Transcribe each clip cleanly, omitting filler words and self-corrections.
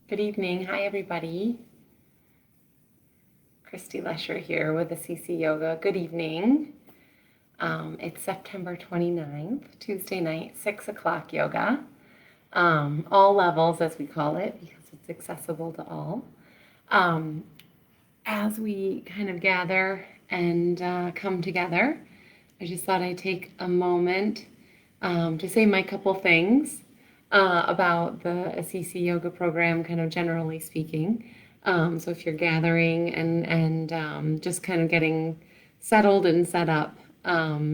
Good evening. Hi, everybody. Christy Lesher here with CC Yoga. Good evening. It's September 29th, Tuesday night, 6 o'clock yoga. All levels, as we call it, because it's accessible to all. As we kind of gather and come together, I just thought I'd take a moment to say my couple things about the CC Yoga program, kind of generally speaking. So if you're gathering and just kind of getting settled and set up,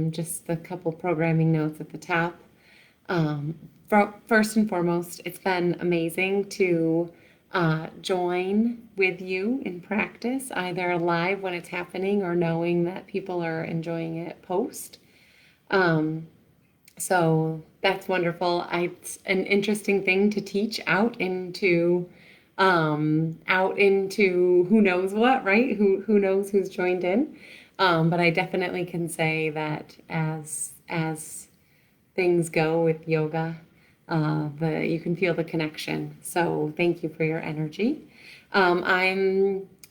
just a couple programming notes at the top. First and foremost, it's been amazing to join with you in practice, either live when it's happening or knowing that people are enjoying it post. So that's wonderful. It's an interesting thing to teach out into who knows what, right? Who knows who's joined in? But I definitely can say that as things go with yoga, you can feel the connection. So thank you for your energy.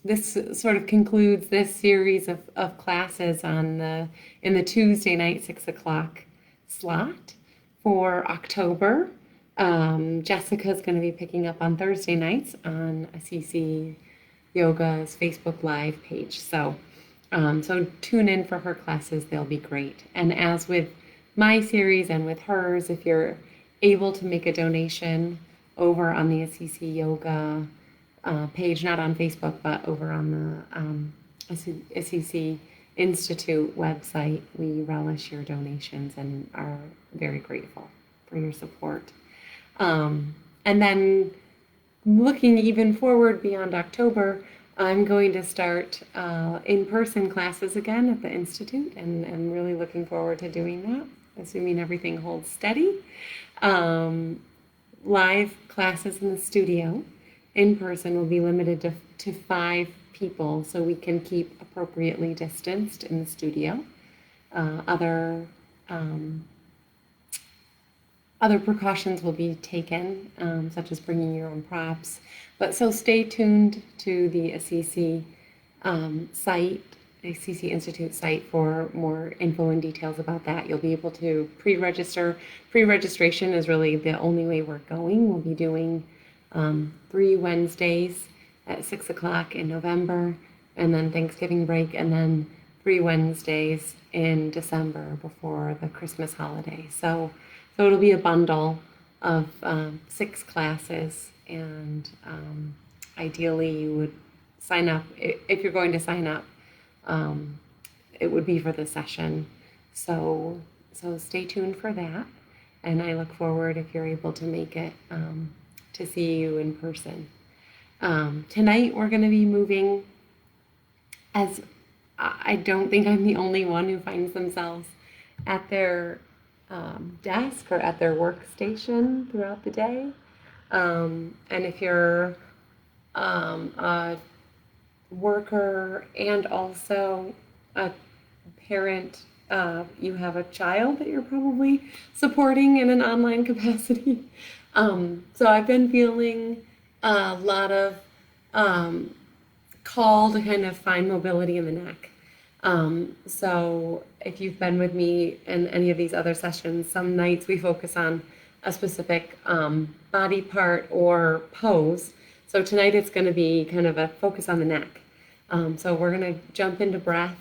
This sort of concludes this series of classes in the Tuesday night 6 o'clock slot for October. Jessica's going to be picking up on Thursday nights on CC Yoga's Facebook Live page. So tune in for her classes. They'll be great. And as with my series and with hers, if you're able to make a donation over on the CC Yoga page, not on Facebook, but over on the CC Institute website, we relish your donations and are very grateful for your support. And then looking even forward beyond October, I'm going to start in-person classes again at the Institute, and I'm really looking forward to doing that, assuming everything holds steady. Live classes in the studio in person will be limited to 5 people, so we can keep appropriately distanced in the studio. Other precautions will be taken, such as bringing your own props. But so stay tuned to the Assisi site, Assisi Institute site, for more info and details about that. You'll be able to pre-register. Pre-registration is really the only way we're going. We'll be doing 3 Wednesdays at 6 o'clock in November, and then Thanksgiving break, and then 3 Wednesdays in December before the Christmas holiday. So it'll be a bundle of 6 classes, and ideally you would sign up. If you're going to sign up, it would be for the session. So stay tuned for that, and I look forward, if you're able to make it, to see you in person. Tonight we're going to be moving, as I don't think I'm the only one who finds themselves at their desk or at their workstation throughout the day. And if you're a worker and also a parent, you have a child that you're probably supporting in an online capacity. So I've been feeling a lot of call to kind of find mobility in the neck. So if you've been with me in any of these other sessions, some nights we focus on a specific body part or pose. So tonight it's going to be kind of a focus on the neck. So we're going to jump into breath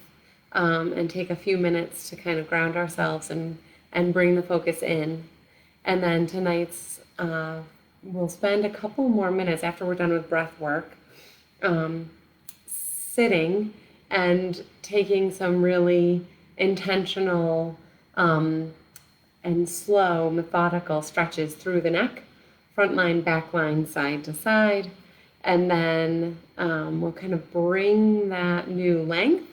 and take a few minutes to kind of ground ourselves and bring the focus in. And then tonight's, we'll spend a couple more minutes after we're done with breath work, sitting and taking some really intentional and slow, methodical stretches through the neck, front line, back line, side to side. And then we'll kind of bring that new length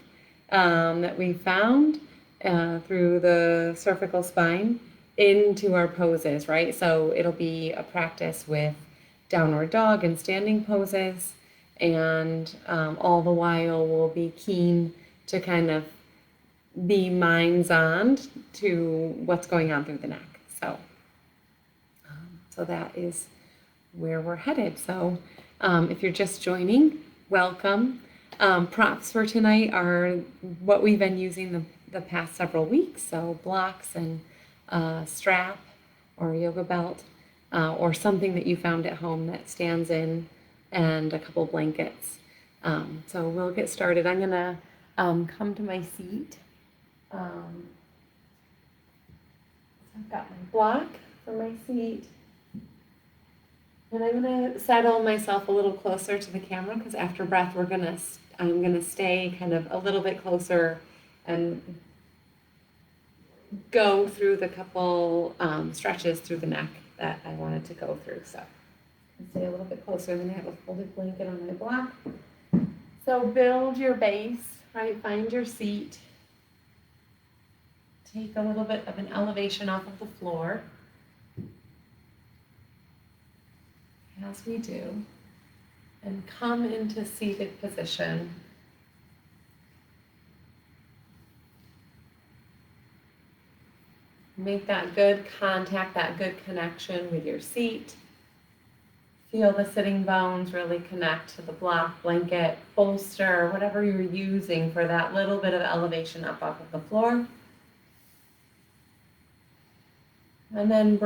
that we found through the cervical spine into our poses, right? So it'll be a practice with downward dog and standing poses, and all the while we'll be keen to kind of be minds on to what's going on through the neck. So that is where we're headed. So if you're just joining, welcome. Props for tonight are what we've been using the past several weeks. So blocks and strap or yoga belt or something that you found at home that stands in, and a couple blankets. So we'll get started. I'm going to come to my seat. I've got my block for my seat. And I'm going to settle myself a little closer to the camera because after breath I'm going to stay kind of a little bit closer and go through the couple stretches through the neck that I wanted to go through. So I'll stay a little bit closer, and then I have a folded blanket on my block. So build your base, right? Find your seat. Take a little bit of an elevation off of the floor, as we do, and come into seated position. Make that good contact, that good connection with your seat. Feel the sitting bones really connect to the block, blanket, bolster, whatever you're using for that little bit of elevation up off of the floor. And then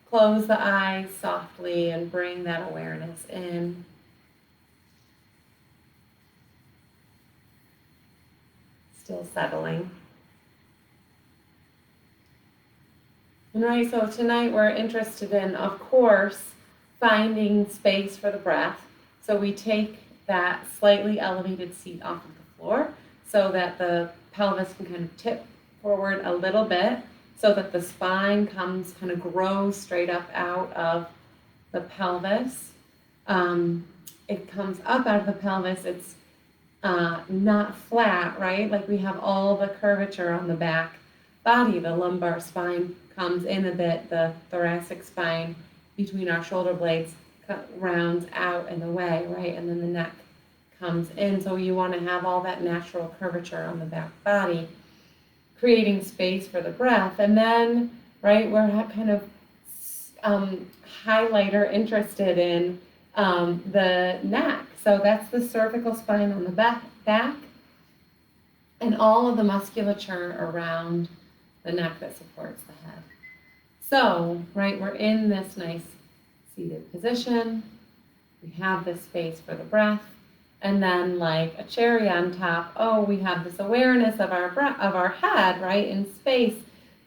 close the eyes softly and bring that awareness in. Still settling. And right, so tonight we're interested in, of course, finding space for the breath. So we take that slightly elevated seat off of the floor so that the pelvis can kind of tip forward a little bit, so that the spine kind of grows straight up out of the pelvis. It comes up out of the pelvis. It's not flat, right? Like we have all the curvature on the back body. The lumbar spine comes in a bit. The thoracic spine between our shoulder blades rounds out and away, right? And then the neck comes in. So you want to have all that natural curvature on the back body, creating space for the breath. And then, right, we're kind of highlighter interested in the neck. So that's the cervical spine on the back and all of the musculature around the neck that supports the head. So, right, we're in this nice seated position. We have this space for the breath. And then, like a cherry on top, we have this awareness of our head, right, in space.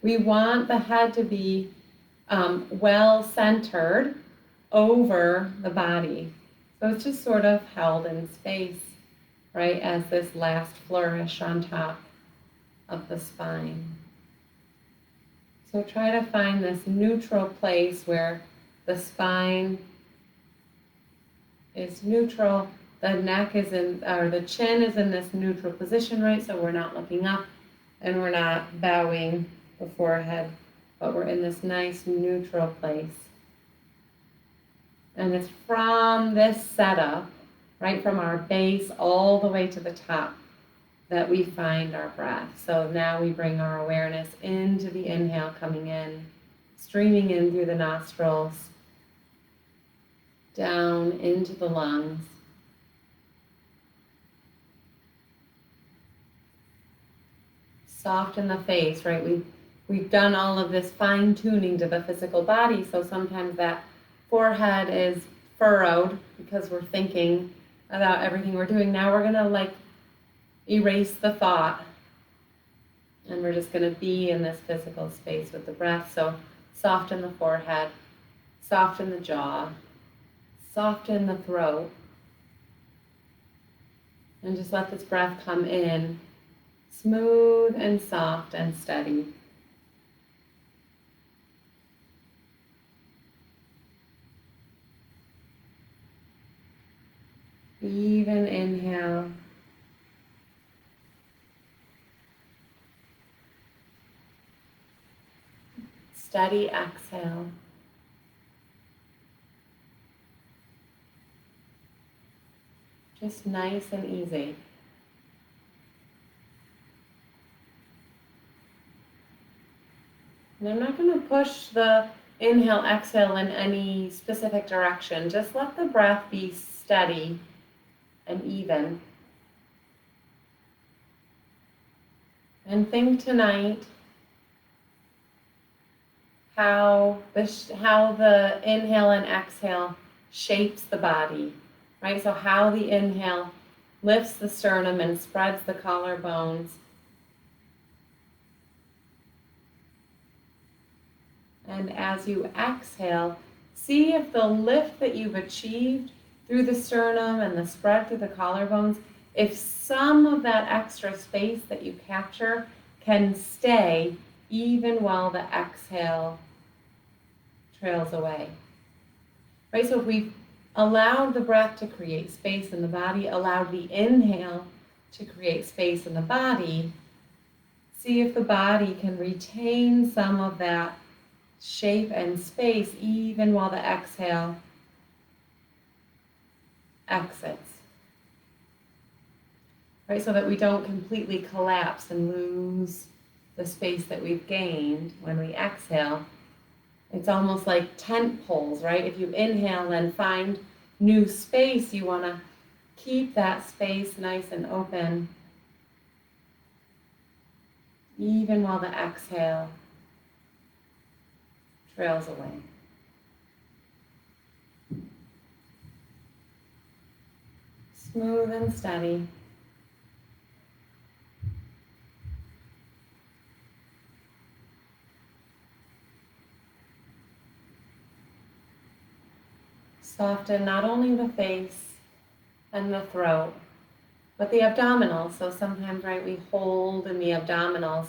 We want the head to be well centered over the body. So it's just sort of held in space, right, as this last flourish on top of the spine. So try to find this neutral place where the spine is neutral. The neck is the chin is in this neutral position, right? So we're not looking up and we're not bowing the forehead, but we're in this nice neutral place. And it's from this setup, right, from our base all the way to the top, that we find our breath. So now we bring our awareness into the inhale coming in, streaming in through the nostrils, down into the lungs. Soften the face, right? We've done all of this fine tuning to the physical body, so sometimes that forehead is furrowed because we're thinking about everything we're doing. Now we're gonna erase the thought, and we're just gonna be in this physical space with the breath. So soften the forehead, soften the jaw, soften the throat, and just let this breath come in, smooth and soft and steady. Even inhale. Steady exhale. Just nice and easy. And I'm not going to push the inhale, exhale in any specific direction. Just let the breath be steady and even. And think tonight how the inhale and exhale shapes the body, right? So how the inhale lifts the sternum and spreads the collarbones. And as you exhale, see if the lift that you've achieved through the sternum and the spread through the collarbones, if some of that extra space that you capture can stay even while the exhale trails away. Right? So if we've allowed the breath to create space in the body, allowed the inhale to create space in the body, see if the body can retain some of that shape and space even while the exhale exits. Right, so that we don't completely collapse and lose the space that we've gained when we exhale. It's almost like tent poles, right? If you inhale and find new space, you want to keep that space nice and open, even while the exhale trails away. Smooth and steady. Soften not only the face and the throat, but the abdominals. So sometimes, right, we hold in the abdominals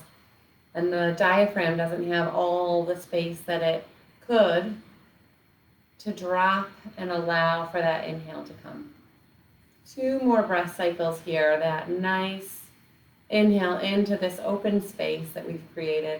and the diaphragm doesn't have all the space that it could to drop and allow for that inhale to come. 2 more breath cycles here, that nice inhale into this open space that we've created.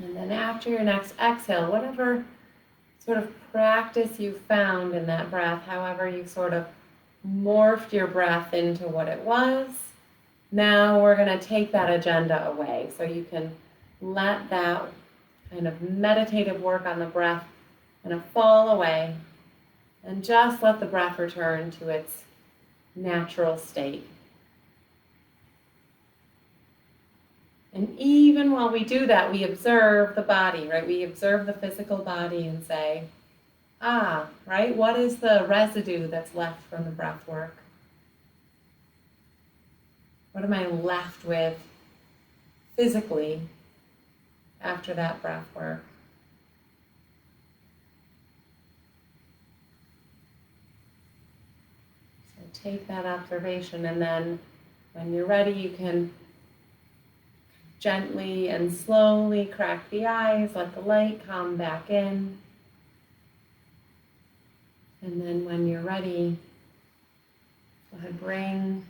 And then after your next exhale, whatever sort of practice you found in that breath, however you sort of morphed your breath into what it was, now we're going to take that agenda away. So you can let that kind of meditative work on the breath kind of fall away and just let the breath return to its natural state. And even while we do that, we observe the body, right? We observe the physical body and say, right? What is the residue that's left from the breath work? What am I left with physically after that breath work? So take that observation, and then when you're ready, you can gently and slowly crack the eyes, let the light come back in. And then when you're ready, go ahead, bring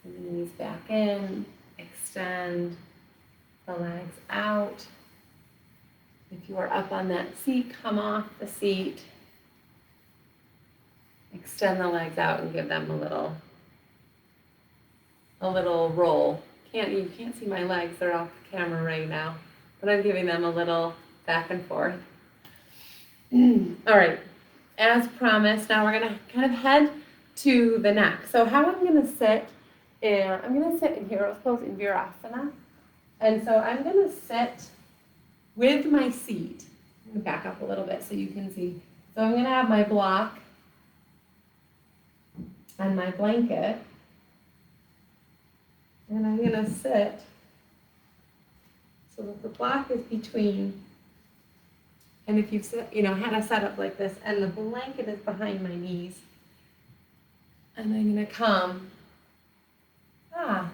the knees back in, extend the legs out. If you are up on that seat, come off the seat. Extend the legs out and give them a little roll. You can't see my legs, they're off camera right now, but I'm giving them a little back and forth. All right, as promised, now we're gonna kind of head to the neck. So how I'm gonna sit in here, close in Virasana. And so I'm gonna sit with my seat. I'm gonna back up a little bit so you can see. So I'm gonna have my block and my blanket. And I'm gonna sit so that the block is between, and if you've had a setup like this, and the blanket is behind my knees, and I'm gonna come,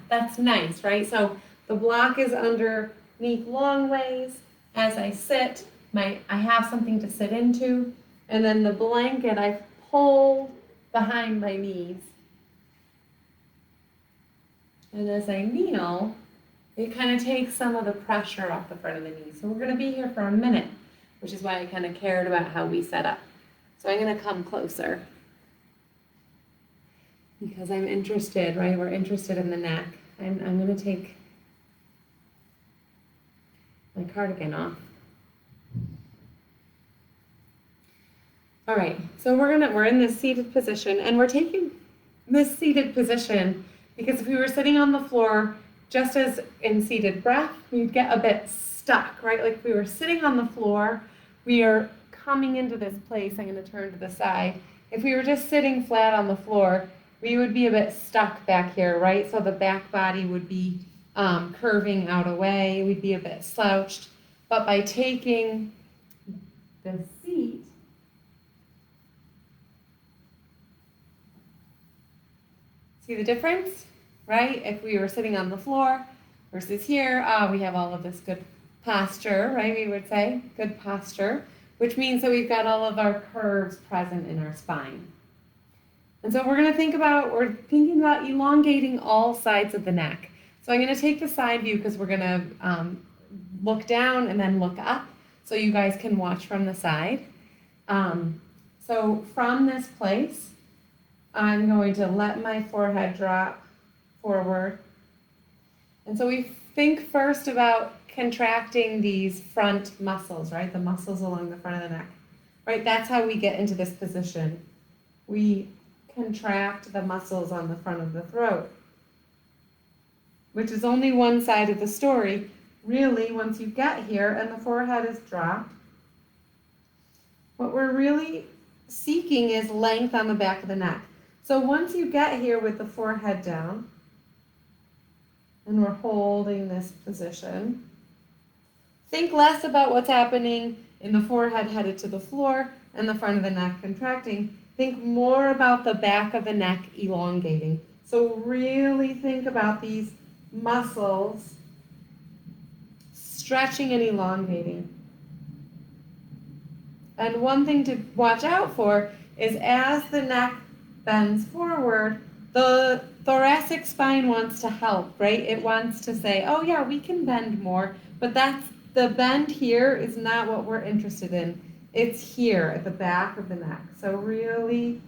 that's nice, right? So the block is underneath long ways. As I sit, I have something to sit into, and then the blanket I've pulled behind my knees. And as I kneel, it kind of takes some of the pressure off the front of the knee. So we're going to be here for a minute, which is why I kind of cared about how we set up. So I'm going to come closer because I'm interested, right? We're interested in the neck. I'm going to take my cardigan off. All right, so we're in this seated position, and we're taking this seated position because if we were sitting on the floor, just as in seated breath, we'd get a bit stuck, right? Like if we were sitting on the floor, we are coming into this place. I'm going to turn to the side. If we were just sitting flat on the floor, we would be a bit stuck back here, right? So the back body would be curving out away. We'd be a bit slouched. But by taking the seat, see the difference, right? If we were sitting on the floor versus here, we have all of this good posture, right? We would say good posture, which means that we've got all of our curves present in our spine. And so we're thinking about elongating all sides of the neck. So I'm going to take the side view because we're going to look down and then look up so you guys can watch from the side. So from this place, I'm going to let my forehead drop forward. And so we think first about contracting these front muscles, right? The muscles along the front of the neck, right? That's how we get into this position. We contract the muscles on the front of the throat, which is only one side of the story. Really, once you get here and the forehead is dropped, what we're really seeking is length on the back of the neck. So once you get here with the forehead down, and we're holding this position, think less about what's happening in the forehead headed to the floor and the front of the neck contracting. Think more about the back of the neck elongating. So really think about these muscles stretching and elongating. And one thing to watch out for is as the neck bends forward, the thoracic spine wants to help, right? It wants to say, oh yeah, we can bend more, but the bend here is not what we're interested in. It's here at the back of the neck. So really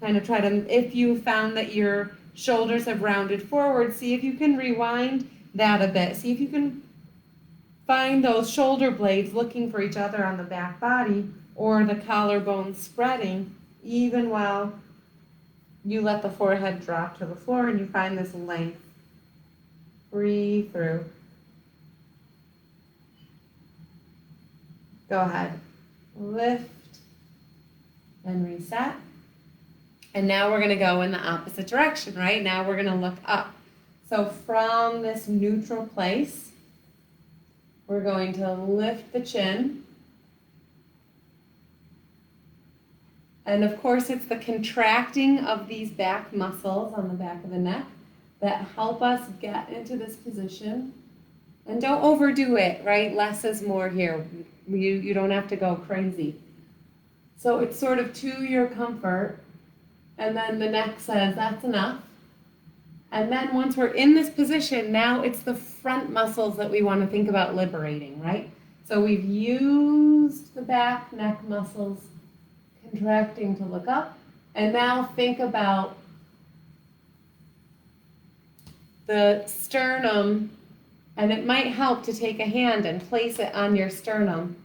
kind of try to, if you found that your shoulders have rounded forward, see if you can rewind that a bit. See if you can find those shoulder blades looking for each other on the back body or the collarbone spreading even while you let the forehead drop to the floor and you find this length. Breathe through. Go ahead. Lift and reset. And now we're going to go in the opposite direction, right? Now we're going to look up. So from this neutral place, we're going to lift the chin. And of course, it's the contracting of these back muscles on the back of the neck that help us get into this position. And don't overdo it, right? Less is more here. You don't have to go crazy. So it's sort of to your comfort. And then the neck says, that's enough. And then once we're in this position, now it's the front muscles that we want to think about liberating, right? So we've used the back neck muscles contracting to look up. And now think about the sternum, and it might help to take a hand and place it on your sternum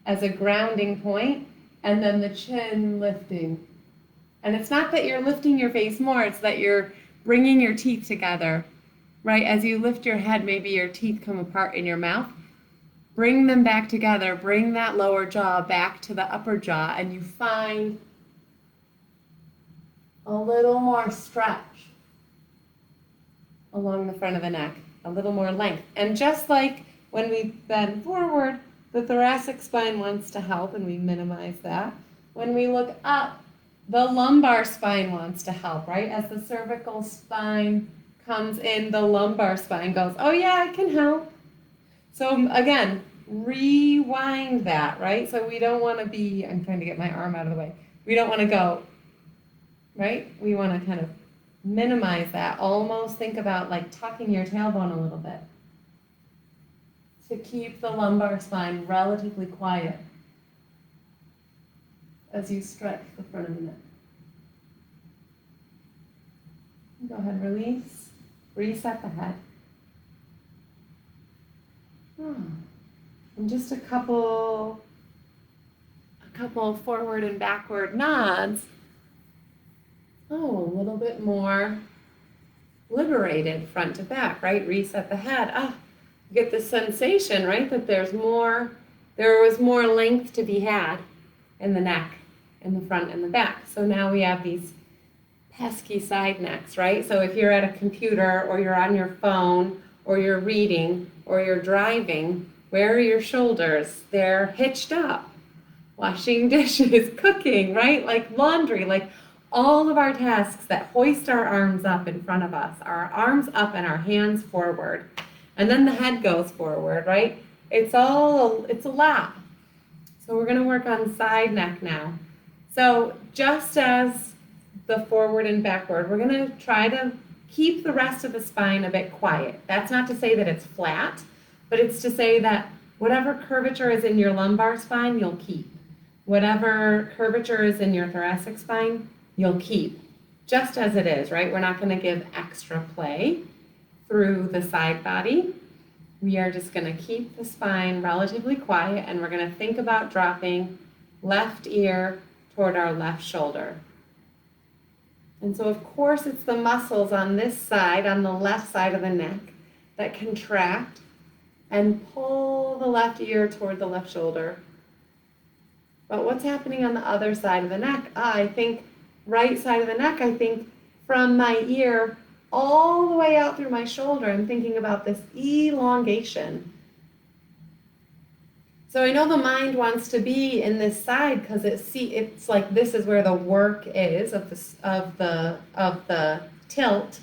as a grounding point, and then the chin lifting. And it's not that you're lifting your face more, it's that you're bringing your teeth together, right? As you lift your head, maybe your teeth come apart in your mouth. Bring them back together, bring that lower jaw back to the upper jaw, and you find a little more stretch along the front of the neck, a little more length. And just like when we bend forward, the thoracic spine wants to help, and we minimize that. When we look up, the lumbar spine wants to help, right? As the cervical spine comes in, the lumbar spine goes, oh yeah, I can help. So again, rewind that, right? So we don't want to be, I'm trying to get my arm out of the way. We don't want to go, right? We want to kind of minimize that. Almost think about like tucking your tailbone a little bit to keep the lumbar spine relatively quiet as you stretch the front of the neck. Go ahead, release, reset the head. And just a couple forward and backward nods. Oh, a little bit more liberated front to back, right? Reset the head. You get the sensation, right, that there was more length to be had in the neck, in the front and the back. So now we have these pesky side necks, right? So if you're at a computer or you're on your phone or you're reading or you're driving, where are your shoulders? They're hitched up. Washing dishes, cooking, right? Like laundry, like all of our tasks that hoist our arms up in front of us, our arms up and our hands forward. And then the head goes forward, right? It's a lot. So we're going to work on side neck now. So just as the forward and backward, we're going to try to keep the rest of the spine a bit quiet. That's not to say that it's flat, but it's to say that whatever curvature is in your lumbar spine, you'll keep. Whatever curvature is in your thoracic spine, you'll keep. Just as it is, right? We're not going to give extra play through the side body. We are just going to keep the spine relatively quiet, and we're going to think about dropping left ear toward our left shoulder. And so, of course, it's the muscles on this side, on the left side of the neck, that contract and pull the left ear toward the left shoulder. But what's happening on the other side of the neck? I think right side of the neck, I think from my ear all the way out through my shoulder, I'm thinking about this elongation. So I know the mind wants to be in this side because it's like this is where the work is of the tilt.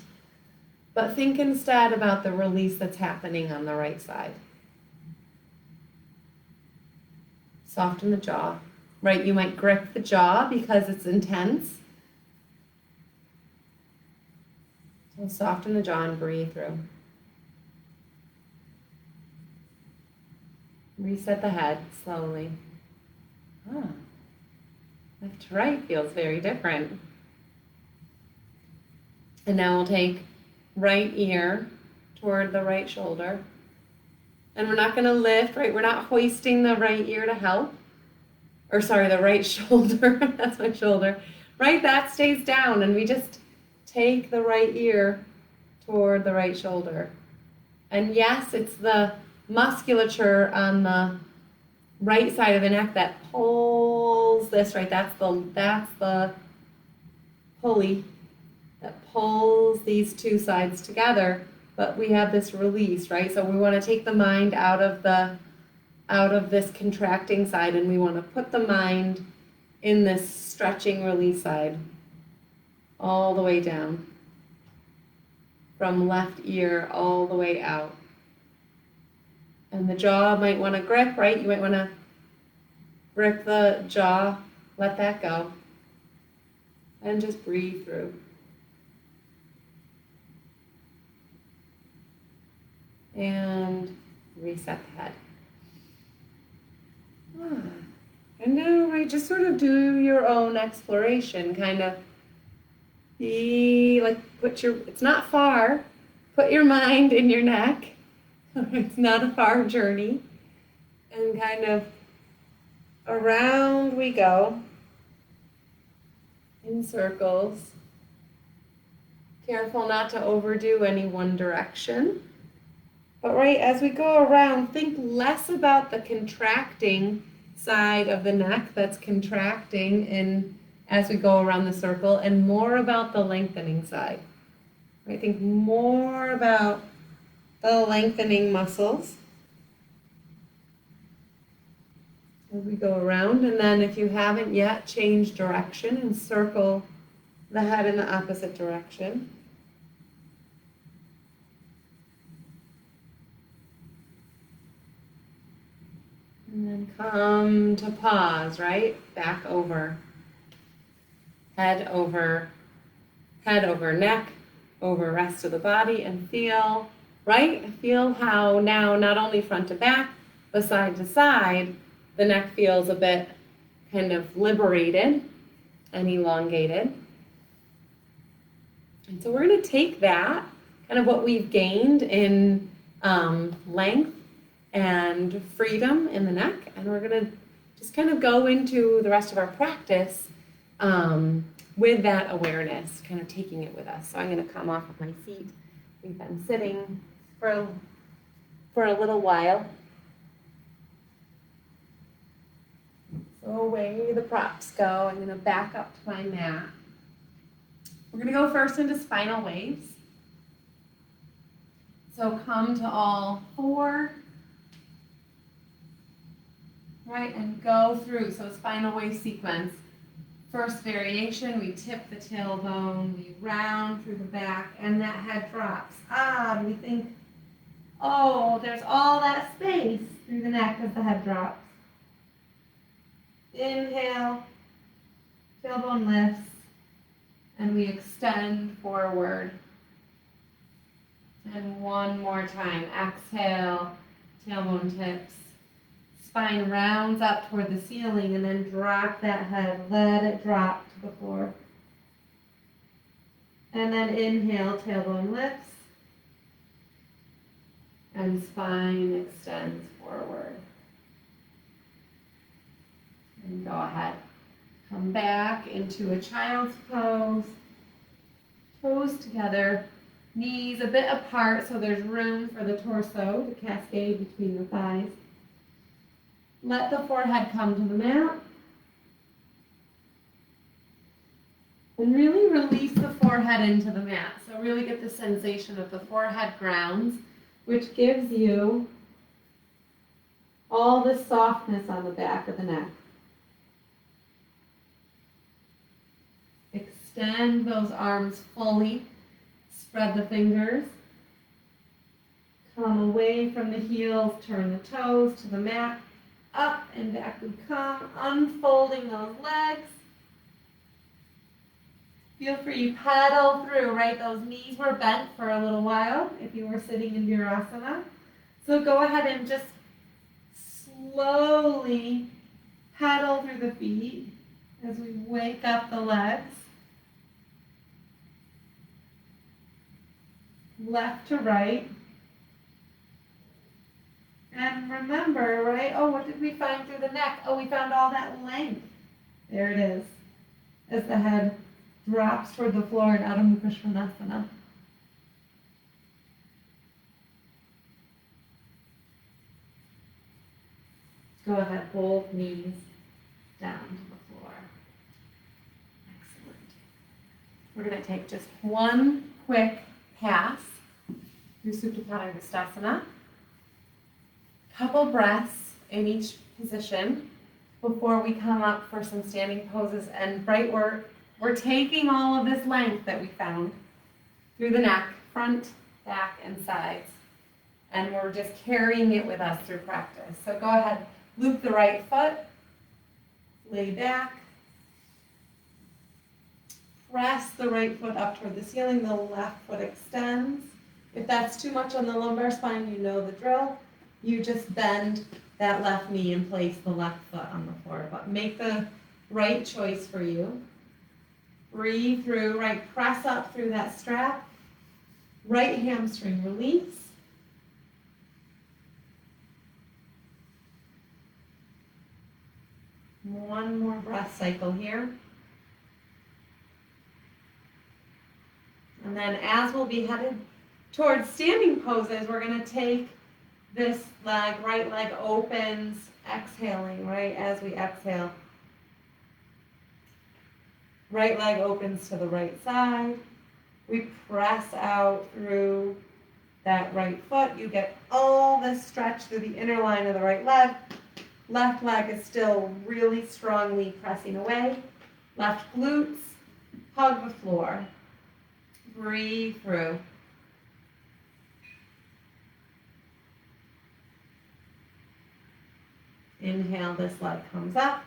But think instead about the release that's happening on the right side. Soften the jaw, right? You might grip the jaw because it's intense. So soften the jaw and breathe through. Reset the head slowly. Left to right feels very different. And now we'll take right ear toward the right shoulder. And we're not going to lift, right? We're not hoisting the right ear to help. Or sorry, the right shoulder. That's my shoulder. Right, that stays down. And we just take the right ear toward the right shoulder. And yes, it's the musculature on the right side of the neck that pulls this, right? That's the pulley that pulls these two sides together. But we have this release, right? So we want to take the mind out of this contracting side, and we want to put the mind in this stretching release side all the way down. From left ear all the way out. And the jaw might want to grip, right? You might want to grip the jaw, let that go, and just breathe through. And reset the head. And now, right, just sort of do your own exploration, kind of be like, it's not far, put your mind in your neck. It's not a far journey. And kind of around we go in circles. Careful not to overdo any one direction. But right, as we go around, think less about the contracting side of the neck that's contracting as we go around the circle, and more about the lengthening side. I think more about the lengthening muscles as we go around. And then if you haven't yet, change direction and circle the head in the opposite direction. And then come to pause, right? Back over. Head over head over neck, over rest of the body, and feel, right? Feel how now not only front to back, but side to side, the neck feels a bit kind of liberated and elongated. And so we're going to take that, kind of what we've gained in length and freedom in the neck, and we're going to just kind of go into the rest of our practice with that awareness, kind of taking it with us. So I'm going to come off of my feet. We've been sitting for a little while. So away the props go. I'm going to back up to my mat. We're going to go first into spinal waves. So come to all four, right, and go through. So spinal wave sequence. First variation, we tip the tailbone, we round through the back, and that head drops. We think, oh, there's all that space through the neck as the head drops. Inhale, tailbone lifts, and we extend forward. And one more time, exhale, tailbone tips. Spine rounds up toward the ceiling, and then drop that head. Let it drop to the floor. And then inhale, tailbone lifts. And spine extends forward. And go ahead. Come back into a child's pose. Toes together. Knees a bit apart so there's room for the torso to cascade between the thighs. Let the forehead come to the mat. And really release the forehead into the mat. So really get the sensation of the forehead grounds, which gives you all the softness on the back of the neck. Extend those arms fully. Spread the fingers. Come away from the heels, turn the toes to the mat. Up and back we come, unfolding those legs. Feel free, pedal through, right? Those knees were bent for a little while if you were sitting in Virasana. So go ahead and just slowly pedal through the feet as we wake up the legs. Left to right. And remember, right, what did we find through the neck? We found all that length. There it is. As the head drops toward the floor in Adho Mukha Svanasana. Go ahead, both knees down to the floor. Excellent. We're going to take just one quick pass through Supta Padangusthasana. Couple breaths in each position before we come up for some standing poses. And right, we're taking all of this length that we found through the neck, front, back, and sides. And we're just carrying it with us through practice. So go ahead, loop the right foot, lay back, press the right foot up toward the ceiling, the left foot extends. If that's too much on the lumbar spine, you know the drill. You just bend that left knee and place the left foot on the floor. But make the right choice for you. Breathe through, right, press up through that strap. Right hamstring release. One more breath cycle here. And then as we'll be headed towards standing poses, we're going to take this leg, right leg opens, exhaling, right, as we exhale. Right leg opens to the right side. We press out through that right foot. You get all this stretch through the inner line of the right leg. Left leg is still really strongly pressing away. Left glutes, hug the floor. Breathe through. Inhale, this leg comes up.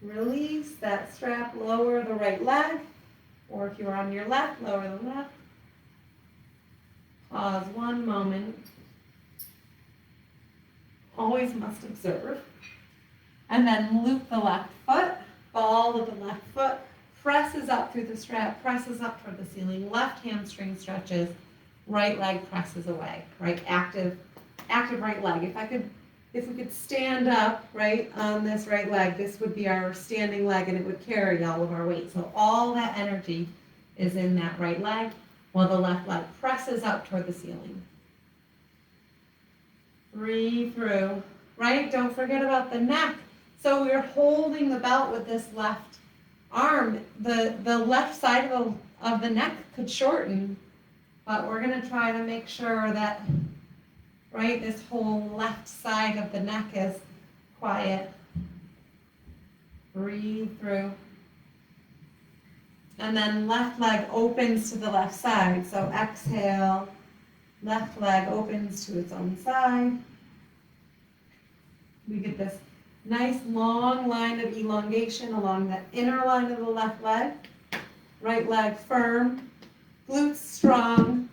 Release that strap, lower the right leg. Or if you're on your left, lower the left. Pause one moment. Always must observe. And then loop the left foot, ball of the left foot, presses up through the strap, presses up toward the ceiling, left hamstring stretches, right leg presses away, right? Active right leg. If we could stand up, right, on this right leg, this would be our standing leg and it would carry all of our weight. So all that energy is in that right leg while the left leg presses up toward the ceiling. Breathe through, right? Don't forget about the neck. So we're holding the belt with this left arm. The left side of the neck could shorten, but we're going to try to make sure that, right, this whole left side of the neck is quiet. Breathe through. And then left leg opens to the left side. So exhale, left leg opens to its own side. We get this nice long line of elongation along the inner line of the left leg. Right leg firm, glutes strong.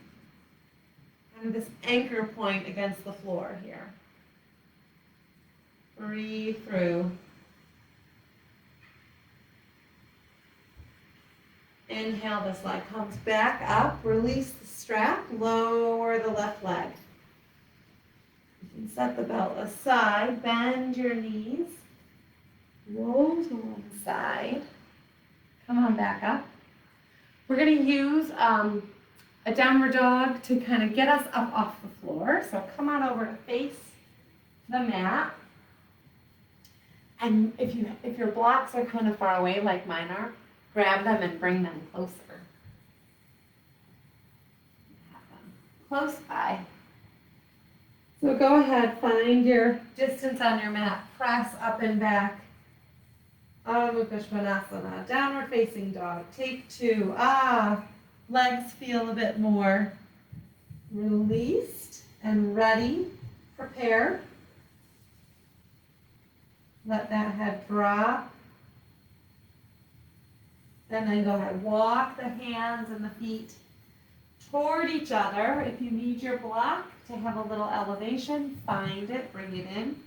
Kind of this anchor point against the floor here. Breathe through. Inhale, this leg comes back up, release the strap, lower the left leg. You can set the belt aside, bend your knees, roll to one side, come on back up. We're going to use a downward dog to kind of get us up off the floor. So come on over to face the mat. And if your blocks are kind of far away like mine are, grab them and bring them closer. Have them close by. So go ahead, find your distance on your mat. Press up and back. Adho Mukha Svanasana, downward facing dog. Take two. Legs feel a bit more released and ready. Prepare. Let that head drop. And then go ahead, walk the hands and the feet toward each other. If you need your block to have a little elevation, find it, bring it in.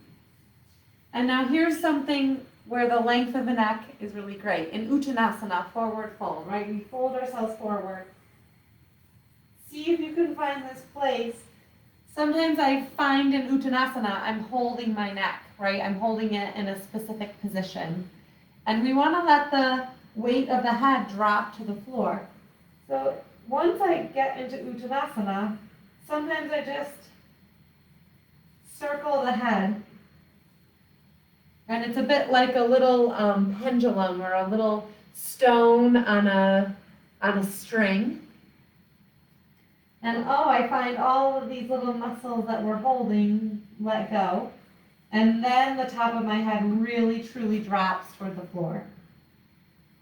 And now here's something where the length of the neck is really great. In Uttanasana, forward fold, right? We fold ourselves forward. See if you can find this place. Sometimes I find in Uttanasana, I'm holding my neck, right? I'm holding it in a specific position. And we want to let the weight of the head drop to the floor. So once I get into Uttanasana, sometimes I just circle the head. And it's a bit like a little pendulum or a little stone on a string. And I find all of these little muscles that we're holding let go. And then the top of my head really, truly drops toward the floor.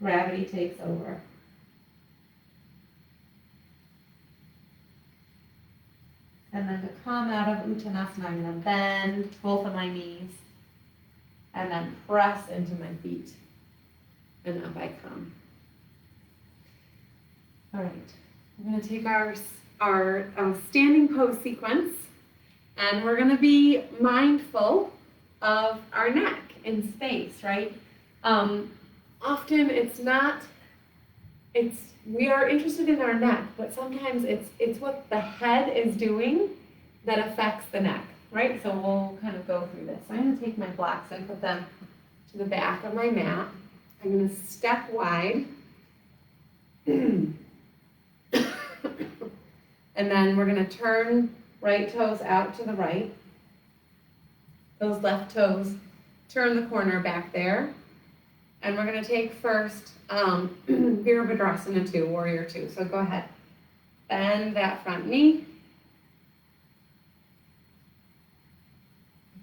Gravity takes over. And then to come out of Uttanasana, I'm going to bend both of my knees and then press into my feet. And up I come. All right, we're going to take our standing pose sequence, and we're going to be mindful of our neck in space, right? Often we are interested in our neck, but sometimes it's what the head is doing that affects the neck, right? So we'll kind of go through this. So I'm going to take my blocks and put them to the back of my mat. I'm going to step wide. And then we're going to turn right toes out to the right. Those left toes turn the corner back there. And we're going to take first Virabhadrasana 2, Warrior 2. So go ahead. Bend that front knee.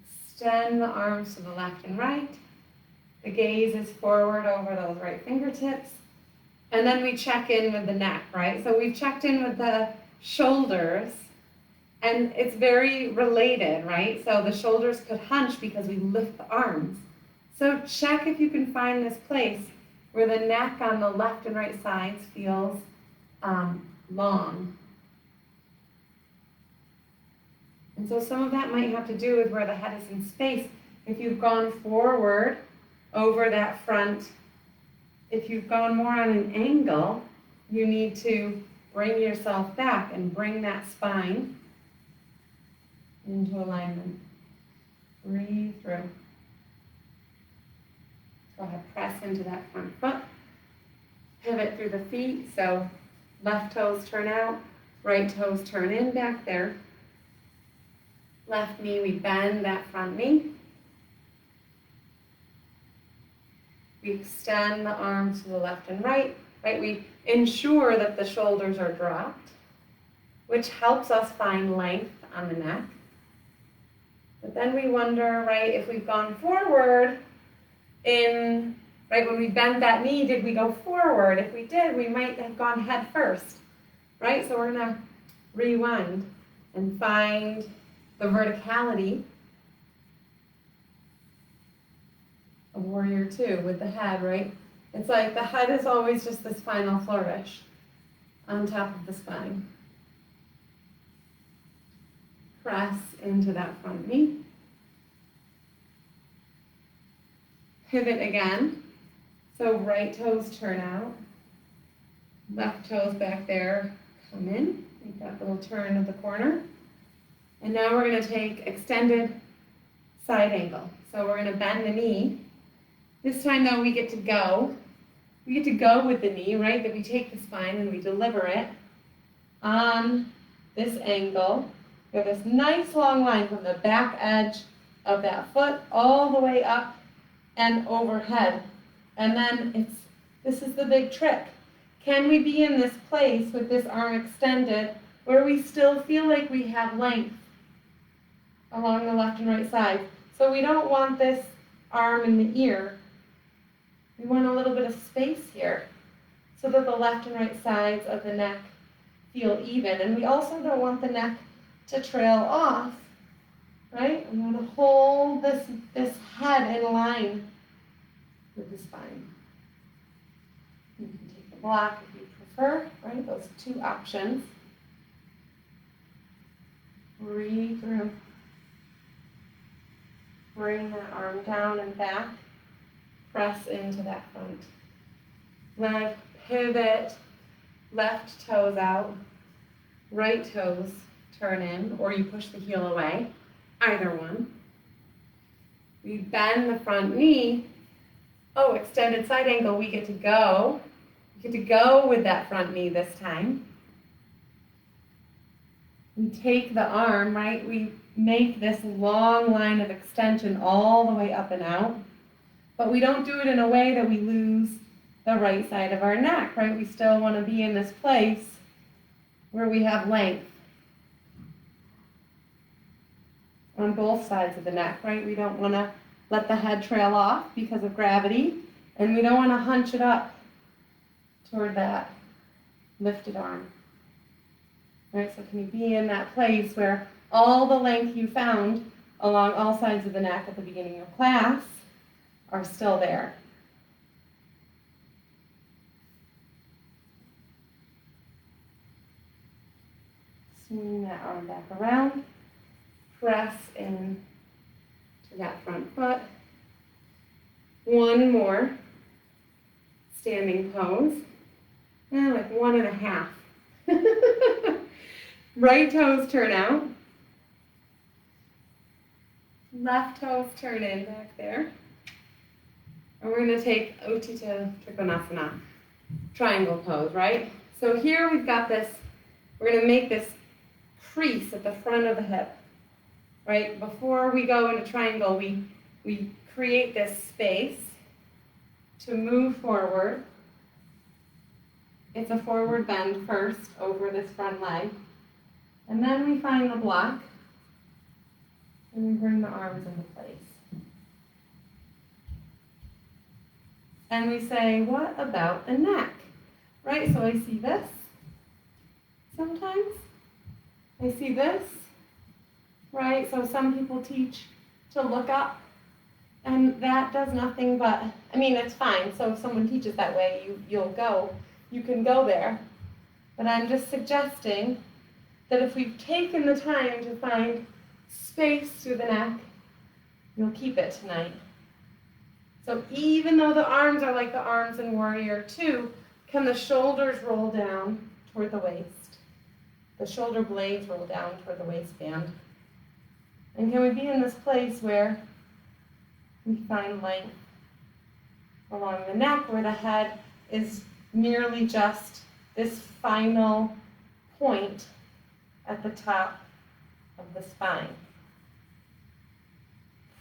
Extend the arms to the left and right. The gaze is forward over those right fingertips. And then we check in with the neck, right? So we've checked in with the shoulders, and it's very related, right? So the shoulders could hunch because we lift the arms. So check if you can find this place where the neck on the left and right sides feels long. And so some of that might have to do with where the head is in space. If you've gone forward over that front, if you've gone more on an angle, you need to bring yourself back and bring that spine into alignment. Breathe through. Go ahead, press into that front foot. Pivot through the feet, so left toes turn out, right toes turn in back there. Left knee, we bend that front knee. We extend the arms to the left and right, We ensure that the shoulders are dropped, which helps us find length on the neck. But then we wonder, if we've gone forward when we bend that knee, did we go forward? If we did, we might have gone head first, So we're gonna rewind and find the verticality of Warrior Two with the head, It's like the head is always just this final flourish on top of the spine. Press into that front knee. Pivot again. So right toes turn out. Left toes back there come in. Make that little turn of the corner. And now we're going to take extended side angle. So we're going to bend the knee. This time though we get to go. We get to go with the knee, That we take the spine and we deliver it on this angle. We have this nice long line from the back edge of that foot all the way up and overhead. And then this is the big trick. Can we be in this place with this arm extended where we still feel like we have length along the left and right side? So we don't want this arm in the ear. We want a little bit of space here so that the left and right sides of the neck feel even. And we also don't want the neck to trail off, We want to hold this head in line with the spine. You can take the block if you prefer, Those are 2 options. Breathe through. Bring that arm down and back. Press into that front leg. Pivot. Left toes out. Right toes turn in, or you push the heel away. Either one. We bend the front knee. Oh, extended side angle. We get to go. We get to go with that front knee this time. We take the arm, We make this long line of extension all the way up and out. But we don't do it in a way that we lose the right side of our neck, We still want to be in this place where we have length on both sides of the neck, We don't want to let the head trail off because of gravity, and we don't want to hunch it up toward that lifted arm. So can you be in that place where all the length you found along all sides of the neck at the beginning of class are still there? Swing that arm back around. Press in to that front foot. One more standing pose. Like 1.5. Right toes turn out. Left toes turn in back there. And we're going to take Utthita Trikonasana, triangle pose, So here we've got this, we're going to make this crease at the front of the hip, Before we go into triangle, we create this space to move forward. It's a forward bend first over this front leg. And then we find the block, and we bring the arms into place. And we say, what about the neck? So I see this sometimes. I see this, So some people teach to look up And that does nothing but, I mean, it's fine. So if someone teaches that way, you can go there. But I'm just suggesting that if we've taken the time to find space through the neck, you'll keep it tonight. So even though the arms are like the arms in Warrior 2, can the shoulders roll down toward the waist? The shoulder blades roll down toward the waistband. And can we be in this place where we find length along the neck, where the head is merely just this final point at the top of the spine.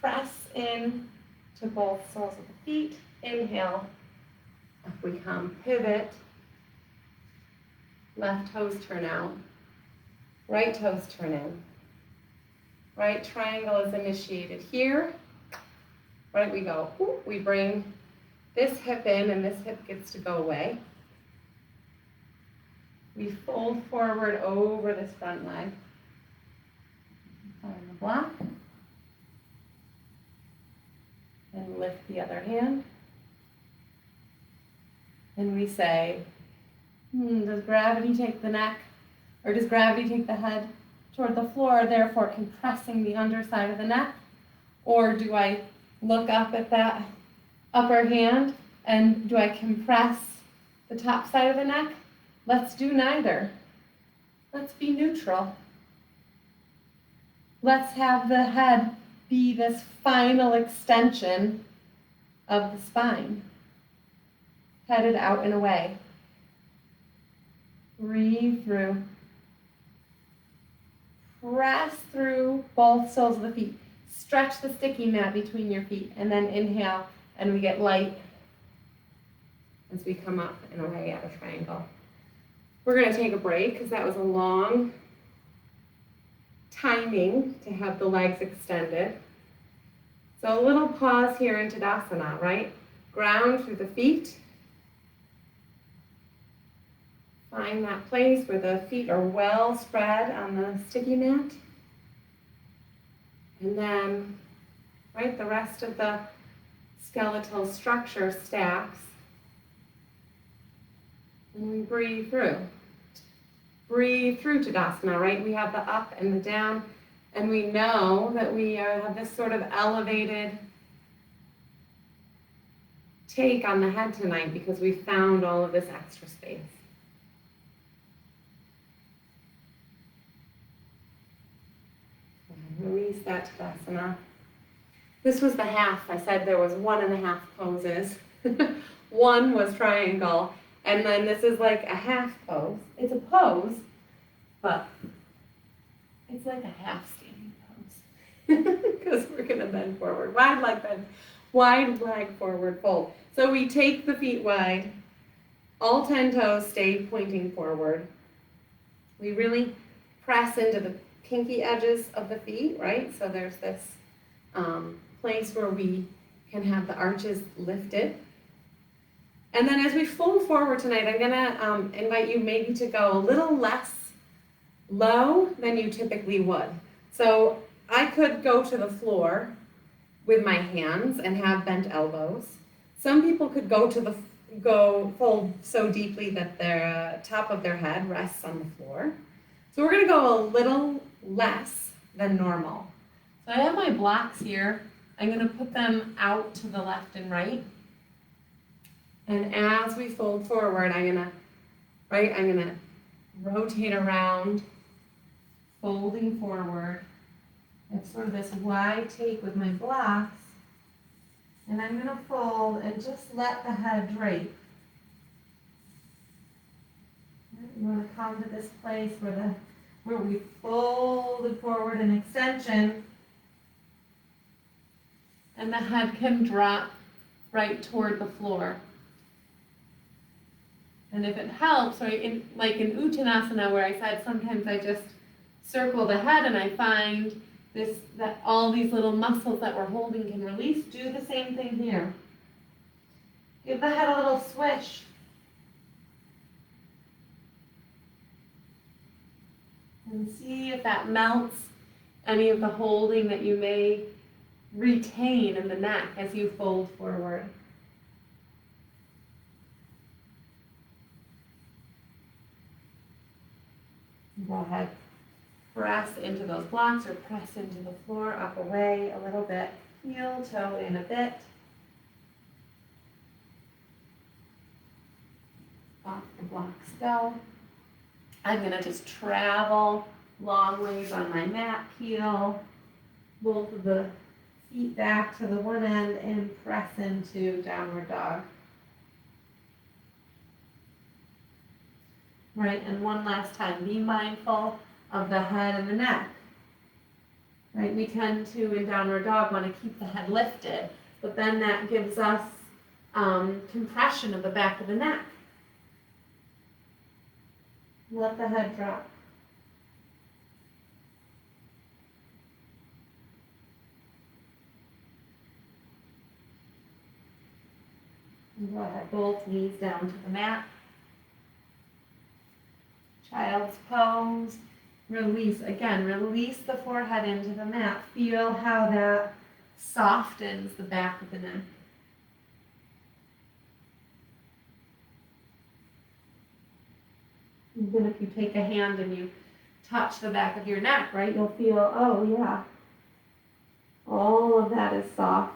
Press in to both soles of the feet. Inhale. Up we come. Pivot. Left toes turn out. Right toes turn in. Right triangle is initiated here. Right we go. We bring this hip in and this hip gets to go away. We fold forward over this front leg. Find the block. And lift the other hand. And we say, does gravity take the neck, or does gravity take the head toward the floor, therefore compressing the underside of the neck? Or do I look up at that upper hand, and do I compress the top side of the neck? Let's do neither. Let's be neutral. Let's have the head be this final extension of the spine, headed out and away. Breathe through. Press through both soles of the feet. Stretch the sticky mat between your feet, and then inhale, and we get light as we come up and away at a triangle. We're going to take a break because that was a long timing to have the legs extended. So a little pause here in Tadasana, right? Ground through the feet. Find that place where the feet are well spread on the sticky mat. And then, right, the rest of the skeletal structure stacks. And we breathe through. Breathe through Tadasana, right? We have the up and the down, and we know that we have this sort of elevated take on the head tonight because we found all of this extra space. And release that Tadasana. This was the half. I said there was 1.5 poses. One was triangle. And then this is like a half pose. It's a pose, but it's like a half standing pose. Because we're going to bend forward. Wide leg bend. Wide leg forward fold. So we take the feet wide. All 10 toes stay pointing forward. We really press into the pinky edges of the feet, right? So there's this place where we can have the arches lifted. And then as we fold forward tonight, I'm going to invite you maybe to go a little less low than you typically would. So I could go to the floor with my hands and have bent elbows. Some people could go fold so deeply that the top of their head rests on the floor. So we're going to go a little less than normal. So I have my blocks here. I'm going to put them out to the left and right. And as we fold forward, I'm gonna rotate around, folding forward. It's sort of this wide take with my blocks. And I'm gonna fold and just let the head drape. You wanna come to this place where we folded forward an extension, and the head can drop right toward the floor. And if it helps, right, like in Uttanasana where I said sometimes I just circle the head and I find that all these little muscles that we're holding can release, do the same thing here. Give the head a little swish. And see if that melts any of the holding that you may retain in the neck as you fold forward. Go ahead, press into those blocks or press into the floor, up away a little bit, heel, toe in a bit. Off the blocks go. I'm gonna just travel long ways on my mat, heel both of the feet back to the one end and press into downward dog. Right, and one last time, be mindful of the head and the neck. Right, we tend to, in downward dog, want to keep the head lifted, but then that gives us compression of the back of the neck. Let the head drop. And go ahead, both knees down to the mat. Child's pose. Release, again, release the forehead into the mat. Feel how that softens the back of the neck. Even if you take a hand and you touch the back of your neck, right, you'll feel, oh yeah, all of that is soft.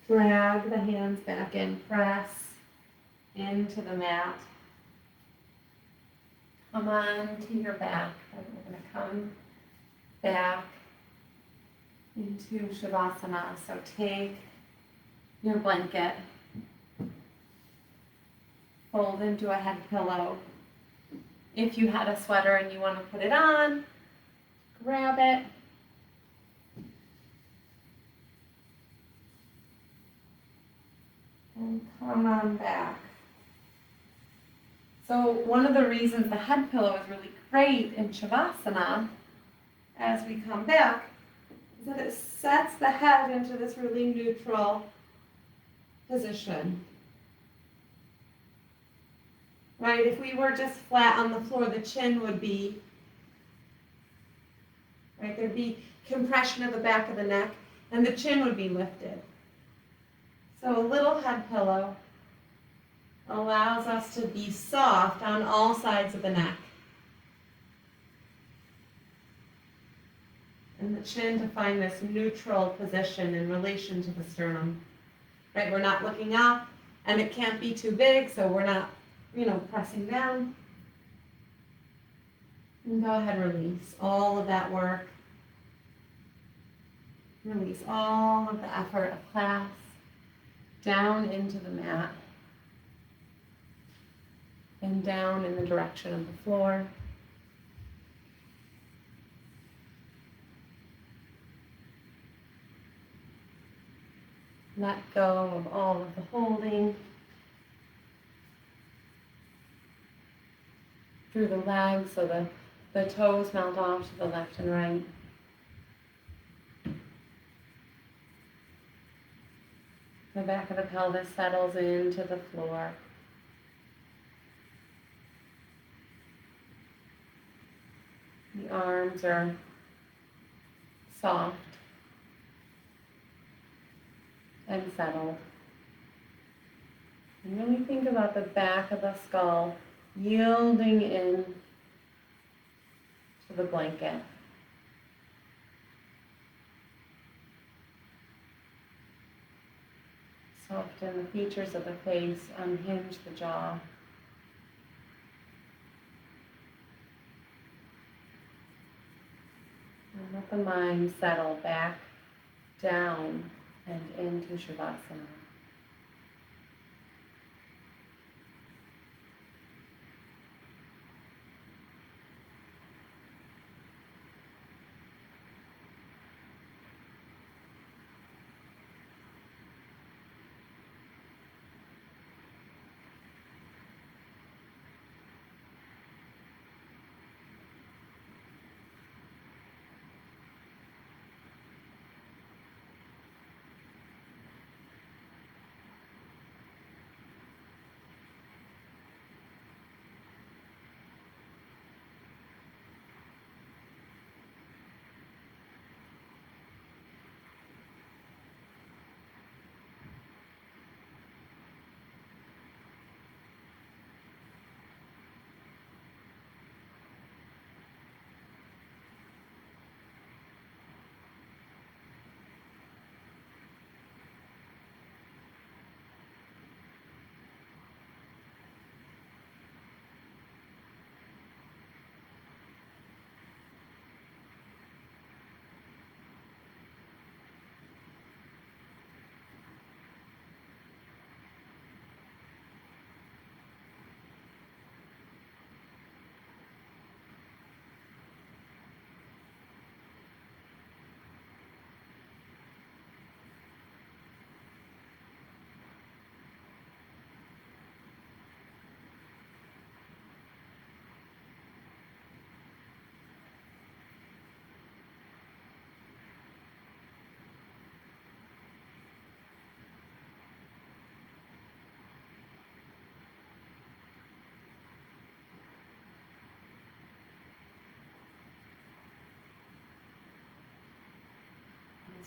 Drag the hands back in, press into the mat. Come on to your back. We're going to come back into Shavasana. So take your blanket, fold into a head pillow. If you had a sweater and you want to put it on, grab it. And come on back. So one of the reasons the head pillow is really great in Shavasana as we come back is that it sets the head into this really neutral position. Right? If we were just flat on the floor, the chin would be, right? There'd be compression of the back of the neck and the chin would be lifted. So a little head pillow allows us to be soft on all sides of the neck. And the chin to find this neutral position in relation to the sternum. Right, we're not looking up, and it can't be too big, so we're not, pressing down. And go ahead, release all of that work. Release all of the effort of class down into the mat and down in the direction of the floor. Let go of all of the holding through the legs so the toes melt off to the left and right. The back of the pelvis settles into the floor. The arms are soft and settled. And really think about the back of the skull yielding in to the blanket. Soften the features of the face, unhinge the jaw. And let the mind settle back down and into Shavasana.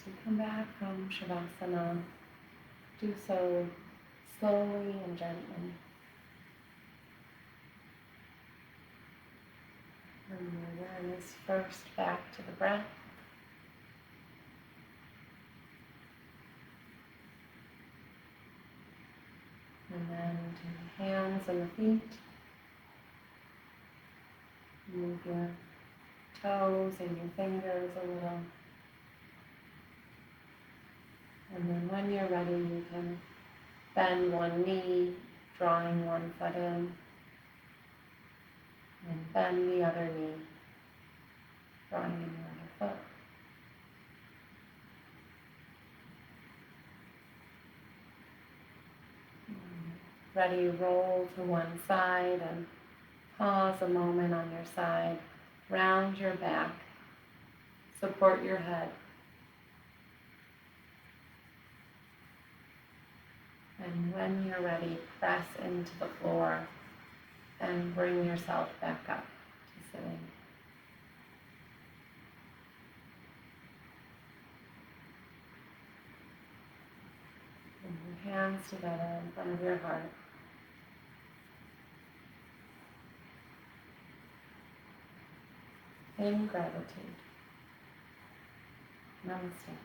we come back from Shavasana, do so slowly and gently. Bring your awareness first back to the breath. And then to the hands and the feet. Move your toes and your fingers a little. And then when you're ready, you can bend one knee, drawing one foot in. And bend the other knee, drawing in the other foot. Ready, roll to one side and pause a moment on your side. Round your back. Support your head. And when you're ready, press into the floor and bring yourself back up to sitting. Bring your hands together in front of your heart. In gratitude. Namaste.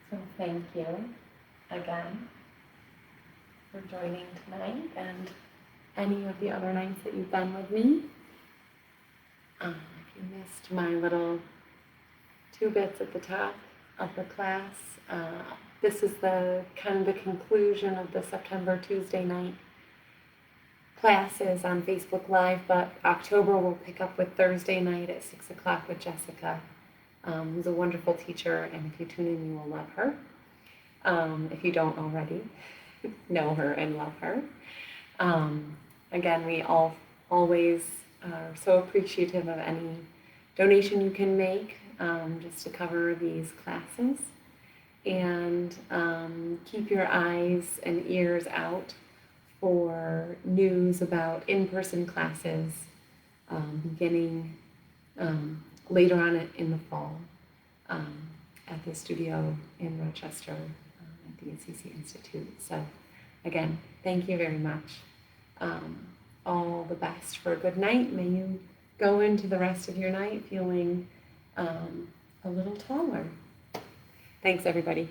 So thank you again for joining tonight and any of the other nights that you've been with me. If you missed my little 2 bits at the top of the class, this is the kind of the conclusion of the September Tuesday night classes on Facebook Live, but October will pick up with Thursday night at 6 o'clock with Jessica, who's a wonderful teacher, and if you tune in, you will love her. If you don't already, know her and love her. Again, we always are so appreciative of any donation you can make just to cover these classes. And keep your eyes and ears out for news about in-person classes beginning later on in the fall at the studio in Rochester at the ACC Institute. So again, thank you very much. All the best for a good night. May you go into the rest of your night feeling a little taller. Thanks, everybody.